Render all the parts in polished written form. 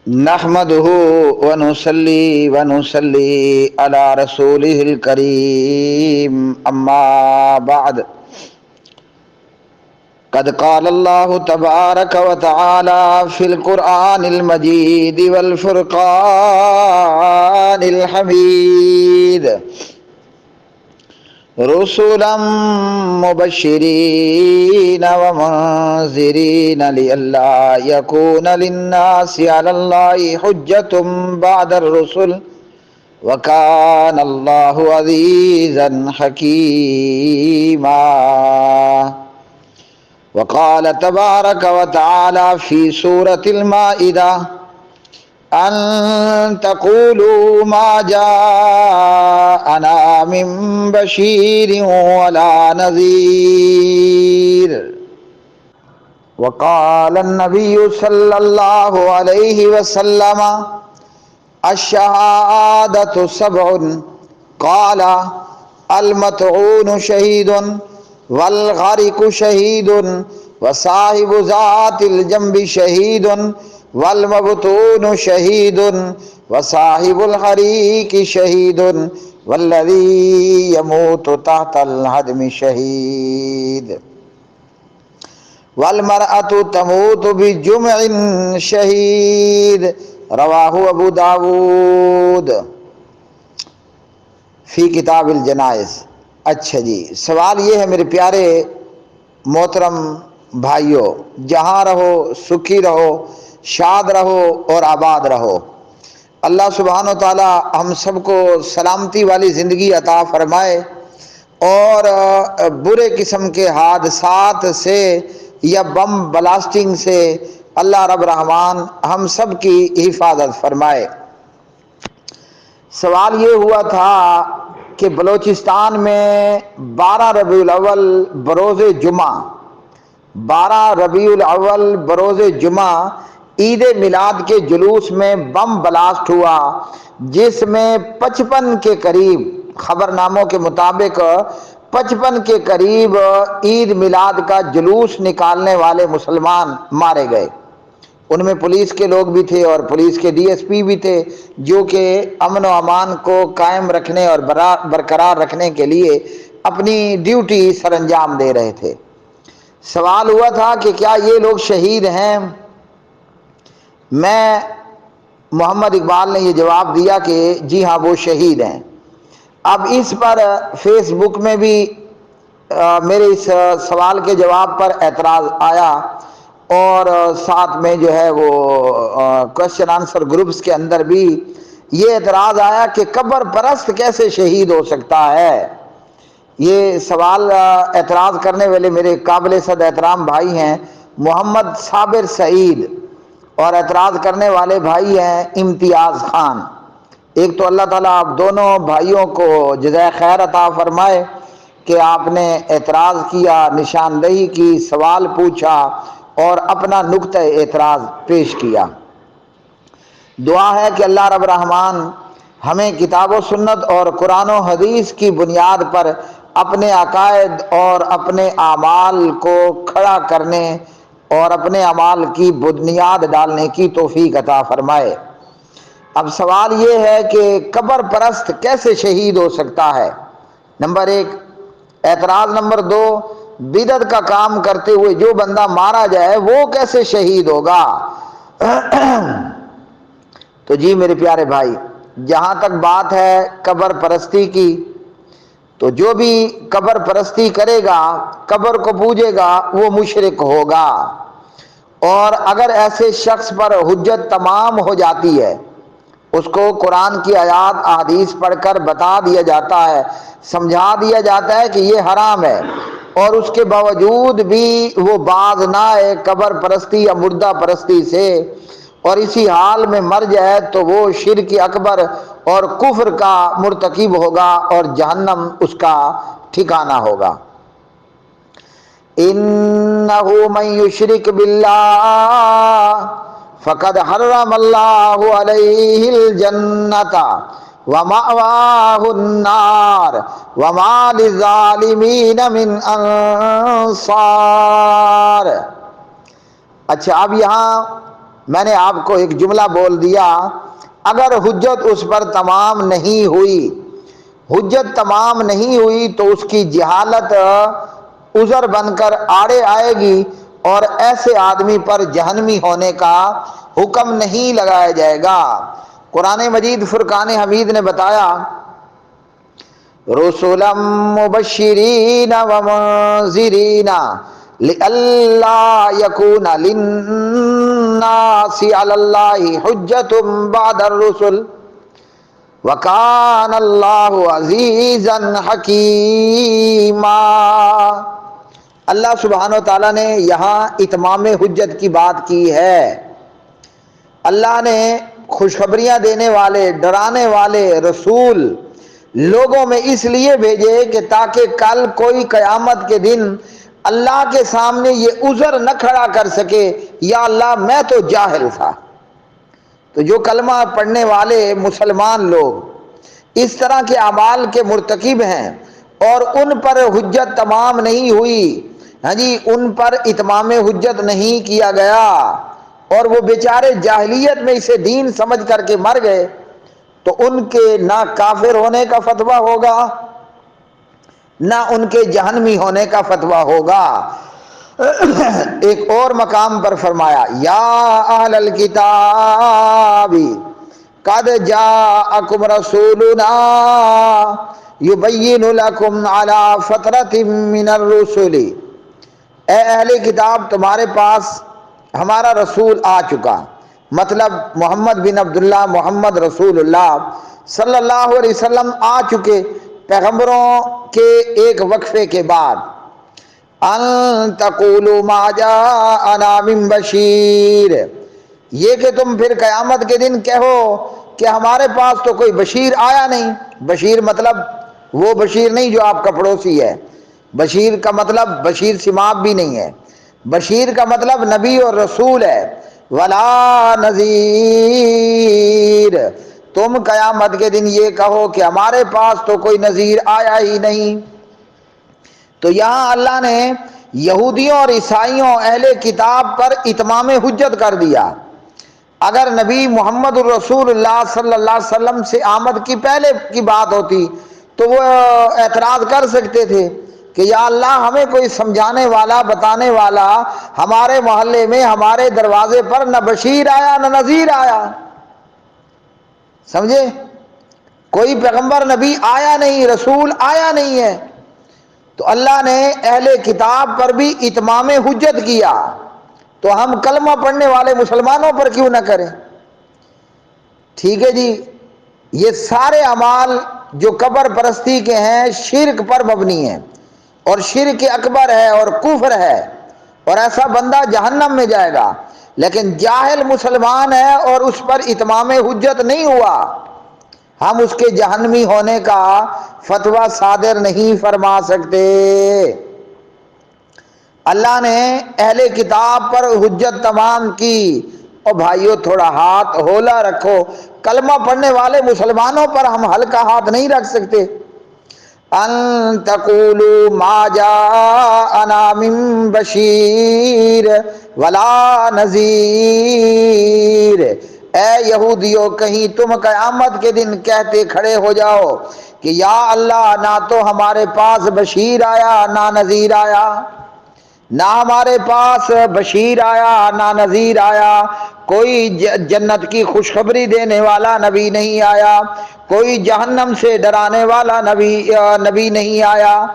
نحمده ونصلي على رسوله الكريم أما بعد قد قال الله تبارك وتعالى في القرآن المجيد والفرقان الحميد رسلا مبشرين ومنذرين لئلا يكون للناس على الله حجة بعد الرسل وكان الله عزيزا حكيما. وقال تبارك وتعالى في سورة المائدة أن تقولوا ما جاءنا من بشير ولا نذير. وقال النبي صلى الله عليه وسلم الشهادة سبع قال المطعون شهيد والغارق شهيد وصاحب ذات الجنب شهيد والمبتون شهيد وصاحب الحريق شهيد والذي يموت تحت الهدم شهيد والمرأة تموت بجمع شهيد رواہ ابو داود فی کتاب الجنائز. اچھا جی، سوال یہ ہے میرے پیارے محترم بھائیوں، جہاں رہو سکھی رہو، شاد رہو اور آباد رہو. اللہ سبحانہ و تعالی ہم سب کو سلامتی والی زندگی عطا فرمائے اور برے قسم کے حادثات سے یا بم بلاسٹنگ سے اللہ رب رحمان ہم سب کی حفاظت فرمائے. سوال یہ ہوا تھا کہ بلوچستان میں 12 ربیع الاول بروز جمعہ 12 ربیع الاول بروز جمعہ عید میلاد کے جلوس میں بم بلاسٹ ہوا، جس میں 55 کے قریب، خبرناموں کے مطابق 55 کے قریب عید میلاد کا جلوس نکالنے والے مسلمان مارے گئے. ان میں پولیس کے لوگ بھی تھے اور پولیس کے ڈی ایس پی بھی تھے، جو کہ امن و امان کو قائم رکھنے اور برقرار رکھنے کے لیے اپنی ڈیوٹی سر انجام دے رہے تھے. سوال ہوا تھا کہ کیا یہ لوگ شہید ہیں؟ میں محمد اقبال نے یہ جواب دیا کہ جی ہاں وہ شہید ہیں. اب اس پر فیس بک میں بھی میرے اس سوال کے جواب پر اعتراض آیا اور ساتھ میں جو ہے وہ کوشچن آنسر گروپس کے اندر بھی یہ اعتراض آیا کہ قبر پرست کیسے شہید ہو سکتا ہے. یہ سوال اعتراض کرنے والے میرے قابل صد احترام بھائی ہیں محمد صابر سعید، اور اعتراض کرنے والے بھائی ہیں امتیاز خان. ایک تو اللہ تعالیٰ آپ دونوں بھائیوں کو جزائے خیر عطا فرمائے کہ آپ نے اعتراض کیا، نشاندہی کی، سوال پوچھا اور اپنا نقطہ اعتراض پیش کیا. دعا ہے کہ اللہ رب رحمان ہمیں کتاب و سنت اور قرآن و حدیث کی بنیاد پر اپنے عقائد اور اپنے اعمال کو کھڑا کرنے اور اپنے اعمال کی بنیاد ڈالنے کی توفیق عطا فرمائے. اب سوال یہ ہے کہ قبر پرست کیسے شہید ہو سکتا ہے؟ نمبر 1. اعتراض نمبر 2، بدعت کا کام کرتے ہوئے جو بندہ مارا جائے وہ کیسے شہید ہوگا؟ تو جی میرے پیارے بھائی، جہاں تک بات ہے قبر پرستی کی، تو جو بھی قبر پرستی کرے گا، قبر کو پوجے گا، وہ مشرک ہوگا. اور اگر ایسے شخص پر حجت تمام ہو جاتی ہے، اس کو قرآن کی آیات احادیث پڑھ کر بتا دیا جاتا ہے، سمجھا دیا جاتا ہے کہ یہ حرام ہے، اور اس کے باوجود بھی وہ باز نہ آئے قبر پرستی یا مردہ پرستی سے اور اسی حال میں مر جائے، تو وہ شرک اکبر اور کفر کا مرتکب ہوگا اور جہنم اس کا ٹھکانہ ہوگا. انہ من یشرک باللہ فقد حرم اللہ علیہ الجنۃ ومأواہ النار وما للظالمین من انصار. اچھا، اب یہاں میں نے آپ کو ایک جملہ بول دیا، اگر حجت اس پر تمام نہیں ہوئی، حجت تمام نہیں ہوئی تو اس کی جہالت عذر بن کر آڑے آئے گی، اور ایسے آدمی پر جہنمی ہونے کا حکم نہیں لگایا جائے گا۔ قرآن مجید فرقان حمید نے بتایا، رسلا مبشرین ومنذرین لئلا یکون للناس علی اللہ حجۃ بعد الرسل وکان اللہ عزیزا حکیما۔ اللہ سبحانہ و تعالیٰ نے یہاں اتمام حجت کی بات کی ہے۔ اللہ نے خوشخبریاں دینے والے، ڈرانے والے رسول لوگوں میں اس لیے بھیجے کہ تاکہ کل کوئی قیامت کے دن اللہ کے سامنے یہ عذر نہ کھڑا کر سکے، یا اللہ میں تو جاہل تھا۔ تو جو کلمہ پڑھنے والے مسلمان لوگ اس طرح کے اعمال کے مرتکب ہیں اور ان پر حجت تمام نہیں ہوئی، ہاں جی، ان پر اتمام حجت نہیں کیا گیا، اور وہ بیچارے جاہلیت میں اسے دین سمجھ کر کے مر گئے، تو ان کے نہ کافر ہونے کا فتویٰ ہوگا، نہ ان کے جہنمی ہونے کا فتویٰ ہوگا۔ ایک اور مقام پر فرمایا، یا اہل الکتاب قد جاءکم رسولنا یبین لکم علی فترۃ من الرسل، اے اہل کتاب تمہارے پاس ہمارا رسول آ چکا، مطلب محمد بن عبداللہ، محمد رسول اللہ صلی اللہ علیہ وسلم آ چکے پیغمبروں کے ایک وقفے کے بعد۔ ان تقولوا ما جاءنا من بشیر، یہ کہ تم پھر قیامت کے دن کہو کہ ہمارے پاس تو کوئی بشیر آیا نہیں۔ بشیر مطلب وہ بشیر نہیں جو آپ کا پڑوسی ہے، بشیر کا مطلب بشیر سماب بھی نہیں ہے، بشیر کا مطلب نبی اور رسول ہے۔ ولا نذیر، تم قیامت کے دن یہ کہو کہ ہمارے پاس تو کوئی نذیر آیا ہی نہیں۔ تو یہاں اللہ نے یہودیوں اور عیسائیوں اہل کتاب پر اتمام حجت کر دیا۔ اگر نبی محمد الرسول اللہ صلی اللہ علیہ وسلم سے آمد کی پہلے کی بات ہوتی تو وہ اعتراض کر سکتے تھے کہ یا اللہ ہمیں کوئی سمجھانے والا، بتانے والا ہمارے محلے میں، ہمارے دروازے پر نہ بشیر آیا نہ نذیر آیا، سمجھے؟ کوئی پیغمبر نبی آیا نہیں، رسول آیا نہیں ہے۔ تو اللہ نے اہل کتاب پر بھی اتمام حجت کیا، تو ہم کلمہ پڑھنے والے مسلمانوں پر کیوں نہ کریں؟ ٹھیک ہے جی، یہ سارے اعمال جو قبر پرستی کے ہیں شرک پر مبنی ہیں، اور شرک اکبر ہے اور کفر ہے، اور ایسا بندہ جہنم میں جائے گا۔ لیکن جاہل مسلمان ہے اور اس پر اتمام حجت نہیں ہوا، ہم اس کے جہنمی ہونے کا فتویٰ صادر نہیں فرما سکتے۔ اللہ نے اہل کتاب پر حجت تمام کی۔ اور بھائیو تھوڑا ہاتھ ہولا رکھو، کلمہ پڑھنے والے مسلمانوں پر ہم ہلکا ہاتھ نہیں رکھ سکتے۔ ان تقولوا ما جاءنا من بشیر ولا نذیر، اے یہودیو کہیں تم قیامت کے دن کہتے کھڑے ہو جاؤ کہ یا اللہ نہ تو ہمارے پاس بشیر آیا نہ نذیر آیا، نہ ہمارے پاس بشیر آیا نہ نذیر آیا، کوئی جنت کی خوشخبری دینے والا نبی نہیں آیا، کوئی جہنم سے ڈرانے والا نبی نہیں آیا۔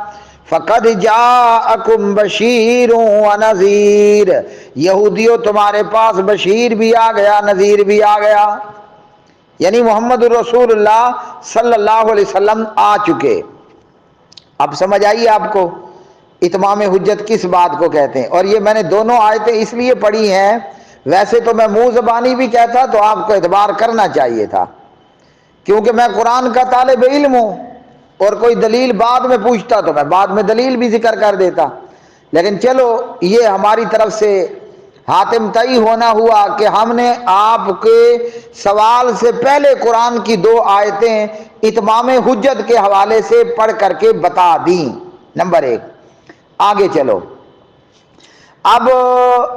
فقد جاءکم بشیر و نذیر، یہودیوں تمہارے پاس بشیر بھی آ گیا، نذیر بھی آ گیا، یعنی محمد الرسول اللہ صلی اللہ علیہ وسلم آ چکے۔ اب سمجھ آئیے آپ کو اتمام حجت کس بات کو کہتے ہیں؟ اور یہ میں نے دونوں آیتیں اس لیے پڑھی ہیں، ویسے تو میں منہ زبانی بھی کہتا تو آپ کو اعتبار کرنا چاہیے تھا، کیونکہ میں قرآن کا طالب علم ہوں، اور کوئی دلیل بعد میں پوچھتا تو میں بعد میں دلیل بھی ذکر کر دیتا، لیکن چلو یہ ہماری طرف سے حاتم طئی ہونا ہوا کہ ہم نے آپ کے سوال سے پہلے قرآن کی دو آیتیں اتمام حجت کے حوالے سے پڑھ کر کے بتا دیں۔ نمبر ایک، آگے چلو۔ اب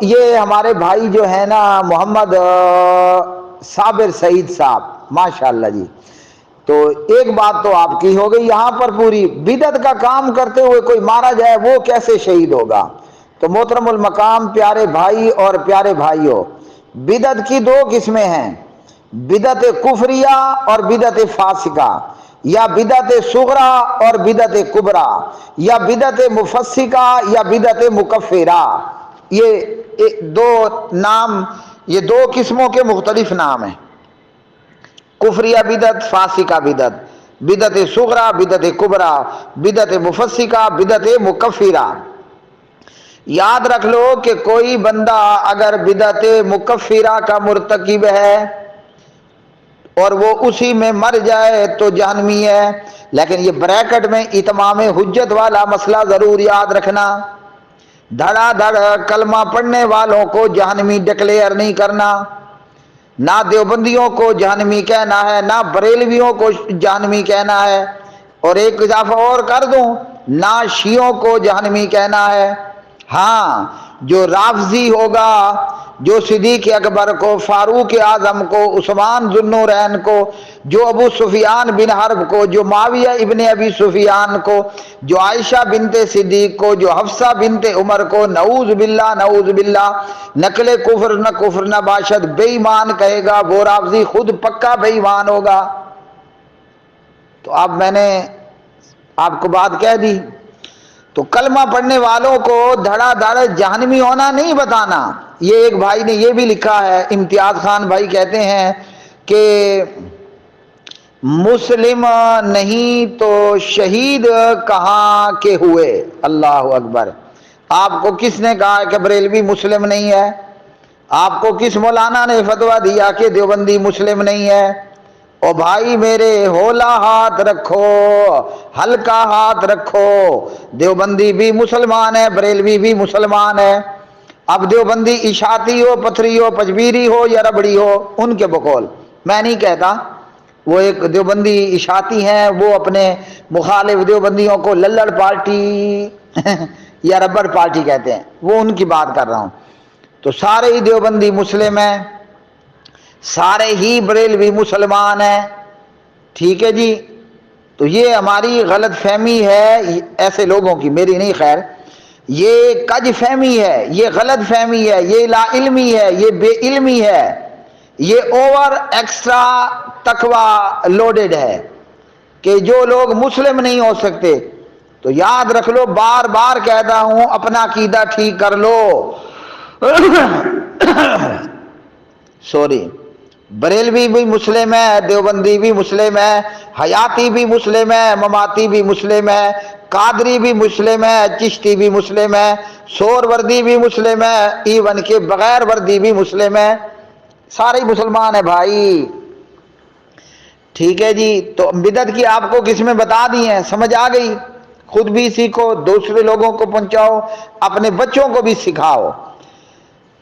یہ ہمارے بھائی جو ہیں نا محمد صابر سعید صاحب، ماشاءاللہ جی، تو ایک بات تو آپ کی ہو گئی یہاں پر پوری، بدعت کا کام کرتے ہوئے کوئی مارا جائے وہ کیسے شہید ہوگا؟ تو محترم المقام پیارے بھائی اور پیارے بھائیوں، بدعت کی دو قسمیں ہیں، بدعت کفریہ اور بدعت فاسقہ، یا بدعت صغرا اور بدعت کبرا، یا بدعت مفسقہ یا بدعت مکفرہ۔ یہ دو نام، یہ دو قسموں کے مختلف نام ہیں، کفریہ بدعت، فاسقہ بدعت، بدعت صغرا، بدعت کبرا، بدعت مفسقہ، بدعت مکفرہ۔ یاد رکھ لو کہ کوئی بندہ اگر بدعت مکفرہ کا مرتکب ہے اور وہ اسی میں مر جائے تو جہنمی ہے، لیکن یہ بریکٹ میں اتمام حجت والا مسئلہ ضرور یاد رکھنا، دھڑا دھڑ کلمہ پڑھنے والوں کو جہنمی ڈکلیئر نہیں کرنا، نہ دیوبندیوں کو جہنمی کہنا ہے، نہ بریلویوں کو جہنمی کہنا ہے، اور ایک اضافہ اور کر دوں، نہ شیعوں کو جہنمی کہنا ہے۔ ہاں، جو رافضی ہوگا، جو صدیق اکبر کو، فاروق اعظم کو، عثمان ذو النورین کو، جو ابو سفیان بن حرب کو، جو معاویہ ابن ابی سفیان کو، جو عائشہ بنت صدیق کو، جو حفصہ بنت عمر کو، نعوذ باللہ نعوذ باللہ، نقل کفر نہ باشد، بے ایمان کہے گا، وہ رافضی خود پکا بے ایمان ہوگا۔ تو اب میں نے آپ کو بات کہہ دی، تو کلمہ پڑھنے والوں کو دھڑا دھڑ جہنمی ہونا نہیں بتانا۔ یہ ایک بھائی نے یہ بھی لکھا ہے، امتیاز خان بھائی کہتے ہیں کہ مسلم نہیں تو شہید کہاں کے ہوئے؟ اللہ اکبر! آپ کو کس نے کہا کہ بریلوی مسلم نہیں ہے؟ آپ کو کس مولانا نے فتویٰ دیا کہ دیوبندی مسلم نہیں ہے؟ او بھائی میرے، ہولا ہاتھ رکھو، ہلکا ہاتھ رکھو، دیوبندی بھی مسلمان ہے، بریلوی بھی مسلمان ہے۔ اب دیوبندی اشاعتی ہو، پتھری ہو، پجبیری ہو یا ربڑی ہو، ان کے بقول میں نہیں کہتا، وہ ایک دیوبندی اشاعتی ہیں، وہ اپنے مخالف دیوبندیوں کو للڑ پارٹی یا ربڑ پارٹی کہتے ہیں، وہ ان کی بات کر رہا ہوں۔ تو سارے ہی دیوبندی مسلم ہیں، سارے ہی بریلوی مسلمان ہیں، ٹھیک ہے جی؟ تو یہ ہماری غلط فہمی ہے ایسے لوگوں کی، میری نہیں خیر، یہ کج فہمی ہے، یہ غلط فہمی ہے، یہ لا علمی ہے، یہ بے علمی ہے، یہ اوور ایکسٹرا تقوی لوڈڈ ہے کہ جو لوگ مسلم نہیں ہو سکتے۔ تو یاد رکھ لو، بار بار کہتا ہوں، اپنا عقیدہ ٹھیک کر لو۔ سوری، بریلوی بھی مسلم ہے، دیوبندی بھی مسلم ہے، حیاتی بھی مسلم ہے، مماتی بھی مسلم ہے، قادری بھی مسلم ہے، چشتی بھی مسلم ہے، سور وردی بھی مسلم ہے، ایون کے بغیر وردی بھی مسلم ہے، سارے مسلمان ہیں بھائی، ٹھیک ہے جی؟ تو بدعت کی آپ کو کس میں بتا دی ہیں، سمجھ آ گئی؟ خود بھی سیکھو، دوسرے لوگوں کو پہنچاؤ، اپنے بچوں کو بھی سکھاؤ۔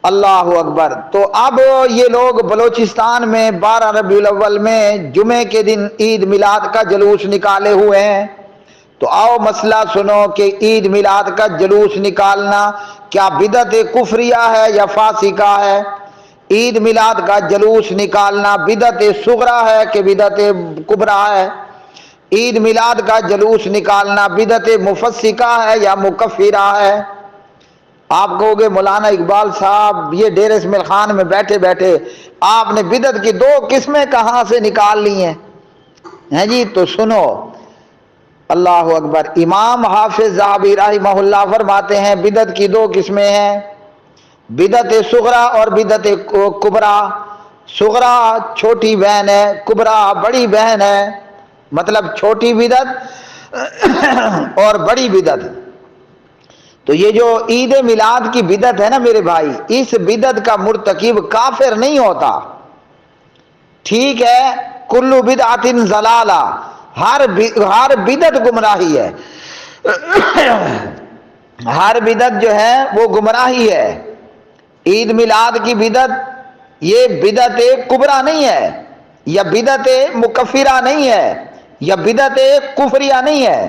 اللہ اکبر! تو اب یہ لوگ بلوچستان میں 12 ربیع الاول میں جمعے کے دن عید میلاد کا جلوس نکالے ہوئے ہیں۔ تو آؤ مسئلہ سنو کہ عید میلاد کا جلوس نکالنا کیا بدعت کفریہ ہے یا فاسقہ ہے؟ عید میلاد کا جلوس نکالنا بدعت صغرا ہے کہ بدعت کبرا ہے؟ عید میلاد کا جلوس نکالنا بدعت مفسقہ ہے یا مکفرہ ہے؟ آپ کہو گے مولانا اقبال صاحب، یہ ڈیرہ اسماعیل خان میں بیٹھے بیٹھے آپ نے بدعت کی دو قسمیں کہاں سے نکال لی ہیں جی؟ تو سنو، اللہ اکبر! امام حافظ ذہبی رحمہ اللہ فرماتے ہیں بدعت کی دو قسمیں ہیں، بدعت صغرا اور بدعت کبرا۔ صغرا چھوٹی بہن ہے، کبرا بڑی بہن ہے، مطلب چھوٹی بدعت اور بڑی بدعت۔ تو یہ جو عید میلاد کی بدعت ہے نا میرے بھائی، اس بدعت کا مرتکب کافر نہیں ہوتا، ٹھیک ہے؟ کلو بدعت ضلالہ، ہر بدعت گمراہی ہے، ہر بدعت جو ہے وہ گمراہی ہے۔ عید میلاد کی بدعت یہ بدعت کبرا نہیں ہے، یا بدعت مکفرہ نہیں ہے، یا بدعت کفریہ نہیں ہے۔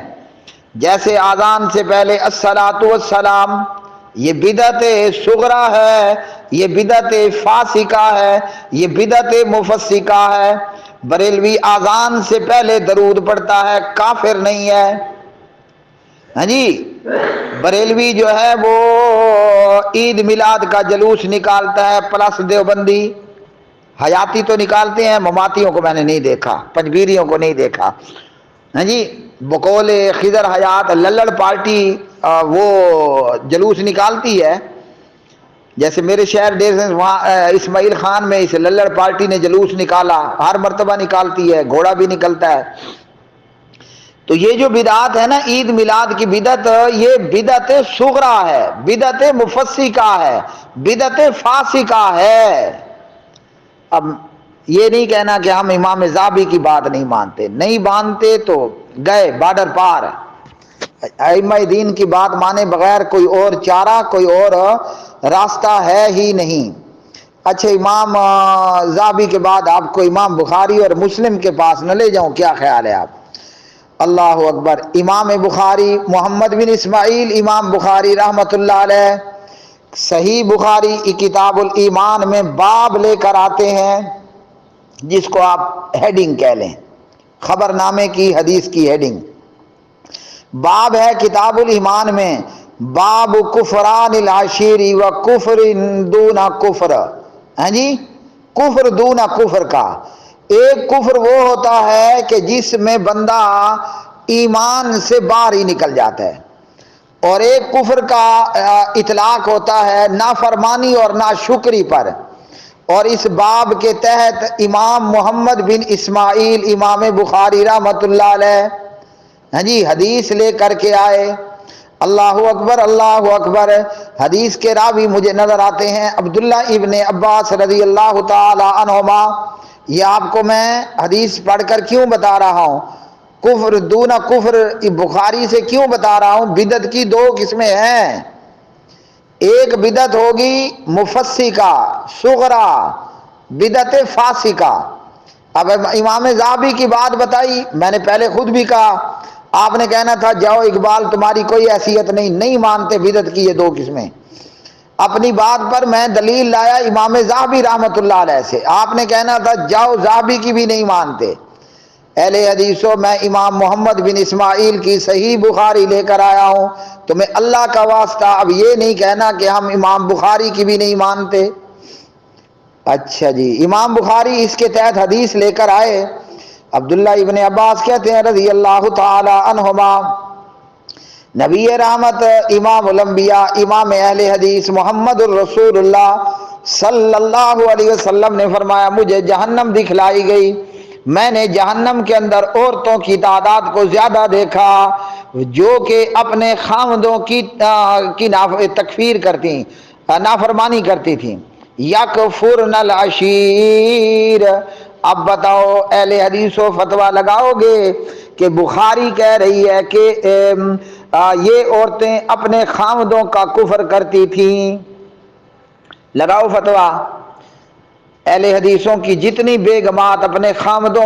جیسے اذان سے پہلے الصلاۃ والسلام، یہ بدعت صغرا ہے، یہ بدعت فاسقہ ہے، یہ بدعت مفسقہ ہے۔ بریلوی اذان سے پہلے درود پڑھتا ہے، کافر نہیں ہے۔ ہاں جی، بریلوی جو ہے وہ عید میلاد کا جلوس نکالتا ہے، پلس دیوبندی حیاتی تو نکالتے ہیں، مماتیوں کو میں نے نہیں دیکھا، پنجبیریوں کو نہیں دیکھا۔ ہاں جی، بقول خضر حیات للڑ پارٹی وہ جلوس نکالتی ہے، جیسے میرے شہر ڈیزن وہاں اسماعیل خان میں اس للڑ پارٹی نے جلوس نکالا، ہر مرتبہ نکالتی ہے، گھوڑا بھی نکلتا ہے۔ تو یہ جو بدعت ہے نا، عید میلاد کی بدعت، یہ بدعت صغرا ہے، بدعت مفسقہ ہے، بدعت فاسقہ ہے۔ اب یہ نہیں کہنا کہ ہم امام ذابی کی بات نہیں مانتے، نہیں مانتے تو گئے بارڈر پار۔ ائمہ دین کی بات مانے بغیر کوئی اور چارہ، کوئی اور راستہ ہے ہی نہیں۔ اچھا، امام ذابی کے بعد آپ کو امام بخاری اور مسلم کے پاس نہ لے جاؤں، کیا خیال ہے آپ؟ اللہ اکبر۔ امام بخاری محمد بن اسماعیل امام بخاری رحمۃ اللہ علیہ صحیح بخاری کی کتاب الایمان میں باب لے کر آتے ہیں، جس کو آپ ہیڈنگ کہہ لیں، خبر نامے کی حدیث کی ہیڈنگ۔ باب ہے کتاب الایمان میں، باب کفران العشیری و کفر دون کفر۔ ہاں جی، کفر دون کفر کا ایک کفر وہ ہوتا ہے کہ جس میں بندہ ایمان سے باہر ہی نکل جاتا ہے، اور ایک کفر کا اطلاق ہوتا ہے نافرمانی اور ناشکری پر۔ اور اس باب کے تحت امام محمد بن اسماعیل امام بخاری رحمۃ اللہ علیہ ہاں جی حدیث لے کر کے آئے۔ اللہ اکبر، اللہ اکبر۔ حدیث کے راوی مجھے نظر آتے ہیں عبداللہ ابن عباس رضی اللہ تعالی عنہما۔ یہ آپ کو میں حدیث پڑھ کر کیوں بتا رہا ہوں، کفر دون کفر بخاری سے کیوں بتا رہا ہوں؟ بدعت کی دو قسمیں ہیں، ایک بدعت ہوگی مفسقہ صغرا، بدعت فاسقہ۔ اب امام ذابی کی بات بتائی، میں نے پہلے خود بھی کہا، آپ نے کہنا تھا جاؤ اقبال تمہاری کوئی حیثیت نہیں مانتے بدعت کی یہ دو قسمیں۔ اپنی بات پر میں دلیل لایا امام ذابی رحمۃ اللہ علیہ سے، آپ نے کہنا تھا جاؤ ذابی کی بھی نہیں مانتے۔ اہل حدیثوں، میں امام محمد بن اسماعیل کی صحیح بخاری لے کر آیا ہوں، تمہیں اللہ کا واسطہ اب یہ نہیں کہنا کہ ہم امام بخاری کی بھی نہیں مانتے۔ اچھا جی، امام بخاری اس کے تحت حدیث لے کر آئے۔ عبداللہ ابن عباس کہتے ہیں رضی اللہ تعالی عنہما، نبی رحمت امام الانبیاء امام اہل حدیث محمد الرسول اللہ صلی اللہ علیہ وسلم نے فرمایا، مجھے جہنم دکھلائی گئی، میں نے جہنم کے اندر عورتوں کی تعداد کو زیادہ دیکھا جو کہ اپنے خاوندوں کی تکفیر کرتی، نافرمانی کرتی تھیں۔ یکفرن العشیر۔ اب بتاؤ اہل حدیث و فتویٰ لگاؤ گے کہ بخاری کہہ رہی ہے کہ یہ عورتیں اپنے خاوندوں کا کفر کرتی تھیں؟ لگاؤ فتویٰ۔ اہل حدیثوں کی جتنی بیگمات اپنے خاوندوں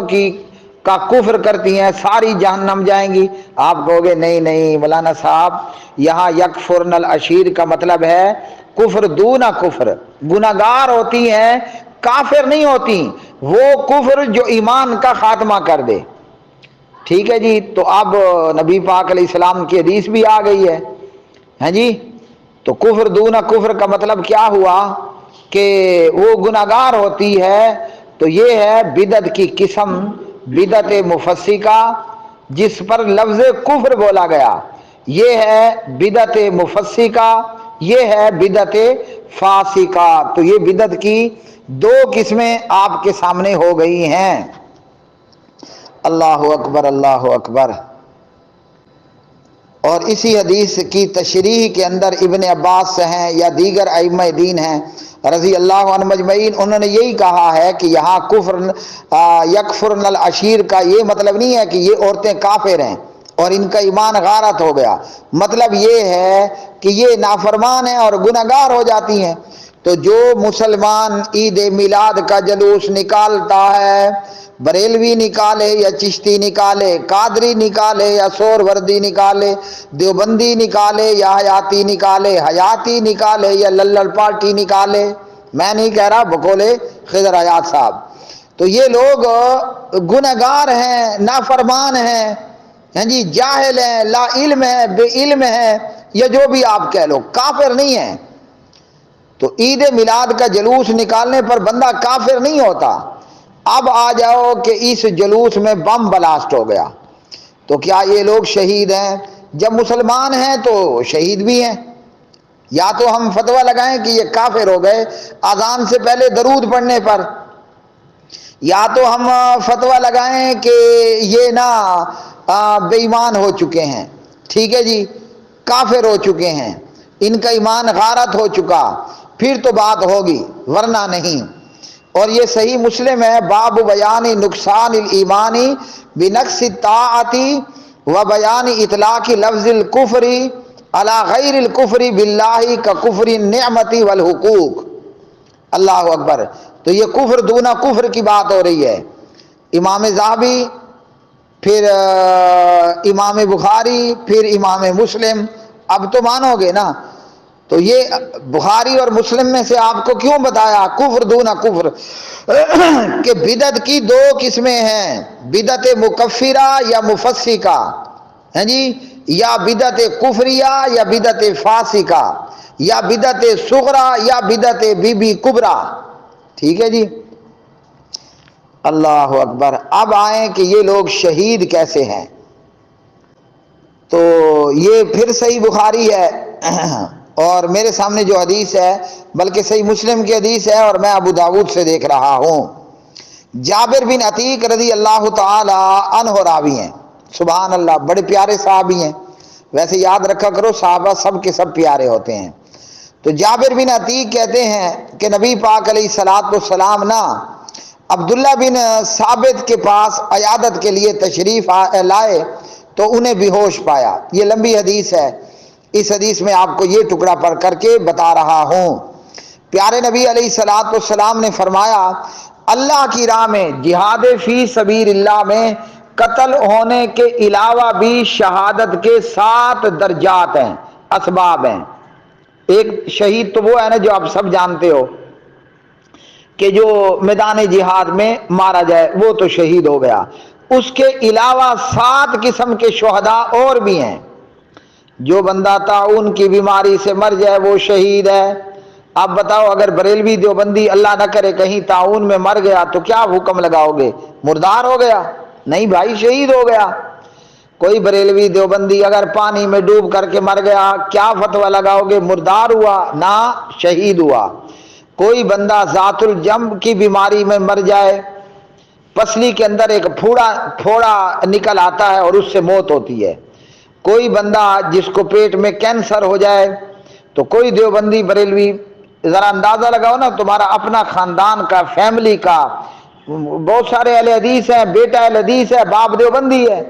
کا کفر کرتی ہیں ساری جہنم جائیں گی۔ آپ کہو گے نہیں نہیں مولانا صاحب، یہاں یکفرن العشیر کا مطلب ہے کفر دون کفر، گناہگار ہوتی ہیں، کافر نہیں ہوتی، وہ کفر جو ایمان کا خاتمہ کر دے۔ ٹھیک ہے جی، تو اب نبی پاک علیہ السلام کی حدیث بھی آ گئی ہے، ہاں جی، تو کفر دون کفر کا مطلب کیا ہوا کہ وہ گناہگار ہوتی ہے۔ تو یہ ہے بدعت کی قسم، بدعت مفسقہ جس پر لفظ کفر بولا گیا، یہ ہے بدعت مفسقہ، یہ ہے بدعت فاسقہ۔ تو یہ بدعت کی دو قسمیں آپ کے سامنے ہو گئی ہیں۔ اللہ اکبر، اللہ اکبر۔ اور اسی حدیث کی تشریح کے اندر ابن عباس سے ہیں یا دیگر ائمہ دین ہیں رضی اللہ عنہ مجمعین، انہوں نے یہی کہا ہے کہ یہاں کفر یکفرن العشیر کا یہ مطلب نہیں ہے کہ یہ عورتیں کافر ہیں اور ان کا ایمان غارت ہو گیا، مطلب یہ ہے کہ یہ نافرمان ہیں اور گناہگار ہو جاتی ہیں۔ تو جو مسلمان عید میلاد کا جلوس نکالتا ہے، بریلوی نکالے یا چشتی نکالے، قادری نکالے یا سور وردی نکالے، دیوبندی نکالے یا حیاتی نکالے، حیاتی نکالے یا للڑ پارٹی نکالے، میں نہیں کہہ رہا، بقولے خضر حیات صاحب، تو یہ لوگ گنہگار ہیں، نافرمان ہیں، ہیں جی، جاہل ہیں، لا علم ہے، بے علم ہے، یا جو بھی آپ کہہ لو، کافر نہیں ہیں۔ تو عید میلاد کا جلوس نکالنے پر بندہ کافر نہیں ہوتا۔ اب آ جاؤ کہ اس جلوس میں بم بلاسٹ ہو گیا، تو کیا یہ لوگ شہید ہیں؟ جب مسلمان ہیں تو شہید بھی ہیں۔ یا تو ہم فتویٰ لگائیں کہ یہ کافر ہو گئے اذان سے پہلے درود پڑھنے پر، یا تو ہم فتویٰ لگائیں کہ یہ نا بے ایمان ہو چکے ہیں، ٹھیک ہے جی، کافر ہو چکے ہیں، ان کا ایمان غارت ہو چکا، پھر تو بات ہوگی، ورنہ نہیں۔ اور یہ صحیح مسلم ہے، باب بیان نقصان الایمانی بنقص الطاعتی و بیان اطلاق لفظ الکفری علی غیر الکفری باللہ کا کفر النعمت والحقوق۔ اللہ اکبر۔ تو یہ کفر دونا کفر کی بات ہو رہی ہے۔ امام ذہبی، پھر امام بخاری، پھر امام مسلم، اب تو مانو گے نا؟ تو یہ بخاری اور مسلم میں سے آپ کو کیوں بتایا کفر دونا کفر؟ کہ بدعت کی دو قسمیں ہیں، بدعت مکفرہ یا مفسقہ، ہیں جی، یا بدعت کفریہ یا بدعت فاسقہ، یا بدعت صغرا یا بدعت بی بی کبرا، ٹھیک ہے جی۔ اللہ اکبر۔ اب آئیں کہ یہ لوگ شہید کیسے ہیں؟ تو یہ پھر صحیح بخاری ہے، اور میرے سامنے جو حدیث ہے بلکہ صحیح مسلم کی حدیث ہے، اور میں ابو داود سے دیکھ رہا ہوں۔ جابر بن عتیق رضی اللہ تعالی عنہ راوی ہیں، سبحان اللہ، بڑے پیارے صحابی ہیں۔ ویسے یاد رکھا کرو، صحابہ سب کے سب پیارے ہوتے ہیں۔ تو جابر بن عتیق کہتے ہیں کہ نبی پاک علیہ الصلوۃ والسلام نا عبداللہ بن ثابت کے پاس عیادت کے لیے تشریف لائے تو انہیں بے ہوش پایا۔ یہ لمبی حدیث ہے، اس حدیث میں آپ کو یہ ٹکڑا پڑھ کر کے بتا رہا ہوں۔ پیارے نبی علیہ الصلوۃ والسلام نے فرمایا، اللہ کی راہ میں، جہاد فی سبیل اللہ میں قتل ہونے کے علاوہ بھی شہادت کے 7 درجات ہیں، اسباب ہیں۔ ایک شہید تو وہ ہے نا جو آپ سب جانتے ہو کہ جو میدان جہاد میں مارا جائے، وہ تو شہید ہو گیا۔ اس کے علاوہ 7 قسم کے شہداء اور بھی ہیں۔ جو بندہ طاعون کی بیماری سے مر جائے وہ شہید ہے۔ اب بتاؤ، اگر بریلوی دیوبندی اللہ نہ کرے کہیں طاعون میں مر گیا تو کیا حکم لگاؤ گے؟ مردار ہو گیا؟ نہیں بھائی، شہید ہو گیا۔ کوئی بریلوی دیوبندی اگر پانی میں ڈوب کر کے مر گیا، کیا فتویٰ لگاؤ گے؟ مردار ہوا؟ نہ، شہید ہوا۔ کوئی بندہ ذات الجنب کی بیماری میں مر جائے، پسلی کے اندر ایک پھوڑا نکل آتا ہے اور اس سے موت ہوتی ہے۔ کوئی بندہ جس کو پیٹ میں کینسر ہو جائے، تو کوئی دیوبندی بریلوی، ذرا اندازہ لگاؤ نا، تمہارا اپنا خاندان کا، فیملی کا، بہت سارے اہل حدیث ہیں، بیٹا اہل حدیث ہے، باپ دیوبندی ہے،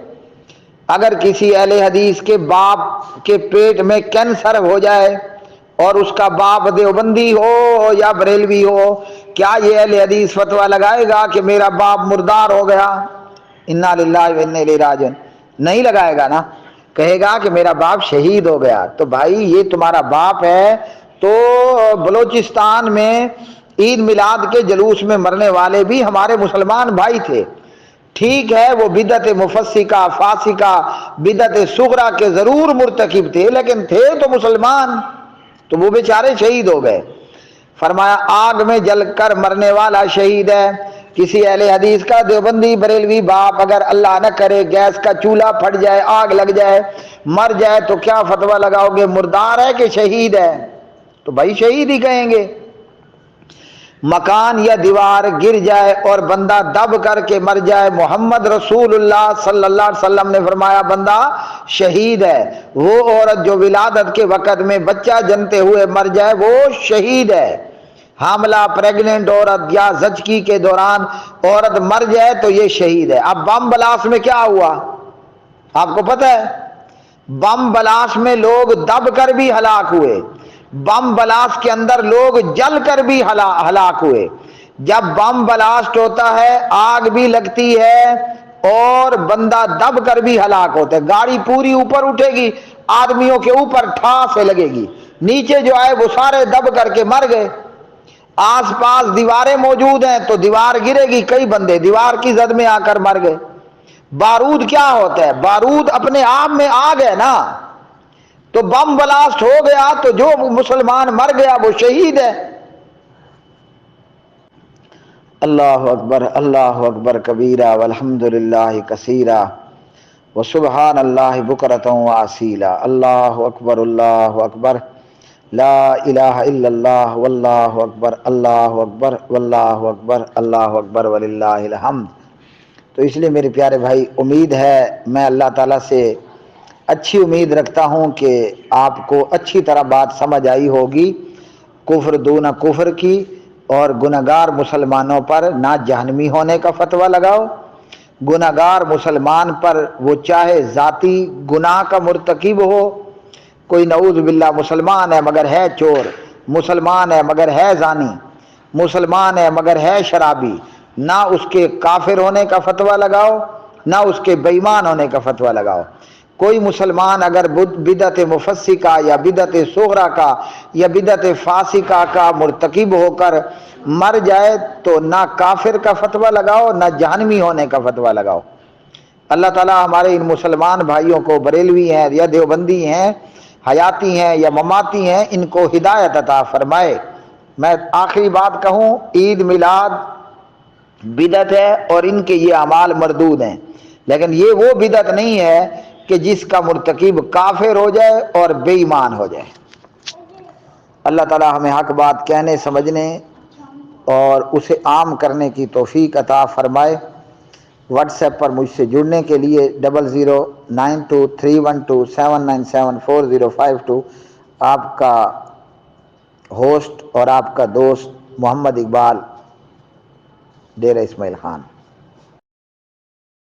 اگر کسی اہل حدیث کے باپ کے پیٹ میں کینسر ہو جائے اور اس کا باپ دیوبندی ہو یا بریلوی ہو، کیا یہ اہل حدیث فتویٰ لگائے گا کہ میرا باپ مردار ہو گیا، انا للہ و انا الیہ راجعون؟ نہیں لگائے گا نا، کہے گا کہ میرا باپ شہید ہو گیا۔ تو بھائی یہ تمہارا باپ ہے، تو بلوچستان میں عید میلاد کے جلوس میں مرنے والے بھی ہمارے مسلمان بھائی تھے، ٹھیک ہے، وہ بدعت مفسقہ، فاسقہ، بدعت صغرا کے ضرور مرتکب تھے، لیکن تھے تو مسلمان، تو وہ بیچارے شہید ہو گئے۔ فرمایا آگ میں جل کر مرنے والا شہید ہے۔ کسی اہل حدیث کا دیوبندی بریلوی باپ اگر اللہ نہ کرے گیس کا چولہا پھٹ جائے، آگ لگ جائے، مر جائے، تو کیا فتویٰ لگاؤ گے؟ مردار ہے کہ شہید ہے؟ تو بھائی شہید ہی کہیں گے۔ مکان یا دیوار گر جائے اور بندہ دب کر کے مر جائے، محمد رسول اللہ صلی اللہ علیہ وسلم نے فرمایا بندہ شہید ہے۔ وہ عورت جو ولادت کے وقت میں بچہ جنتے ہوئے مر جائے وہ شہید ہے۔ حاملہ پریگننٹ عورت یا زچگی کے دوران عورت مر جائے تو یہ شہید ہے۔ اب بم بلاسٹ میں کیا ہوا آپ کو پتہ ہے؟ بم بلاسٹ میں لوگ دب کر بھی ہلاک ہوئے، بم بلاسٹ کے اندر لوگ جل کر بھی ہلاک ہوئے۔ جب بم بلاسٹ ہوتا ہے آگ بھی لگتی ہے اور بندہ دب کر بھی ہلاک ہوتا ہے۔ گاڑی پوری اوپر اٹھے گی، آدمیوں کے اوپر ٹھا سے لگے گی، نیچے جو آئے وہ سارے دب کر کے مر گئے۔ آس پاس دیواریں موجود ہیں تو دیوار گرے گی، کئی بندے دیوار کی زد میں آ کر مر گئے۔ بارود کیا ہوتا ہے؟ بارود اپنے آپ میں آگ ہے نا، تو بم بلاسٹ ہو گیا تو جو مسلمان مر گیا وہ شہید ہے۔ اللہ اکبر کبیرہ والحمد للہ کثیرہ وسبحان اللہ بکرۃ واسیلا۔ اللہ اکبر لا الہ الا اللہ واللہ اکبر اللہ اکبر واللہ اکبر اللہ اکبر وللہ الحمد۔ تو اس لیے میرے پیارے بھائی، امید ہے، میں اللہ تعالیٰ سے اچھی امید رکھتا ہوں کہ آپ کو اچھی طرح بات سمجھ آئی ہوگی کفر دون کفر کی، اور گناہگار مسلمانوں پر نہ جہنمی ہونے کا فتویٰ لگاؤ۔ گناہگار مسلمان پر وہ چاہے ذاتی گناہ کا مرتکب ہو، کوئی نعوذ باللہ مسلمان ہے مگر ہے چور، مسلمان ہے مگر ہے زانی، مسلمان ہے مگر ہے شرابی، نہ اس کے کافر ہونے کا فتویٰ لگاؤ نہ اس کے بے ایمان ہونے کا فتویٰ لگاؤ۔ کوئی مسلمان اگر بدعت مفسقہ یا بدعت صغرا کا یا بدعت فاسقہ کا مرتکب ہو کر مر جائے تو نہ کافر کا فتویٰ لگاؤ نہ جہنمی ہونے کا فتویٰ لگاؤ۔ اللہ تعالیٰ ہمارے ان مسلمان بھائیوں کو، بریلوی ہیں یا دیوبندی ہیں، حیاتی ہیں یا مماتی ہیں، ان کو ہدایت عطا فرمائے۔ میں آخری بات کہوں، عید میلاد بدعت ہے اور ان کے یہ اعمال مردود ہیں، لیکن یہ وہ بدعت نہیں ہے کہ جس کا مرتکب کافر ہو جائے اور بے ایمان ہو جائے۔ اللہ تعالیٰ ہمیں حق بات کہنے، سمجھنے اور اسے عام کرنے کی توفیق عطا فرمائے۔ واٹس ایپ پر مجھ سے جڑنے کے لیے 00923127974052 آپ کا ہوسٹ اور آپ کا دوست محمد اقبال، ڈیرہ اسماعیل خان۔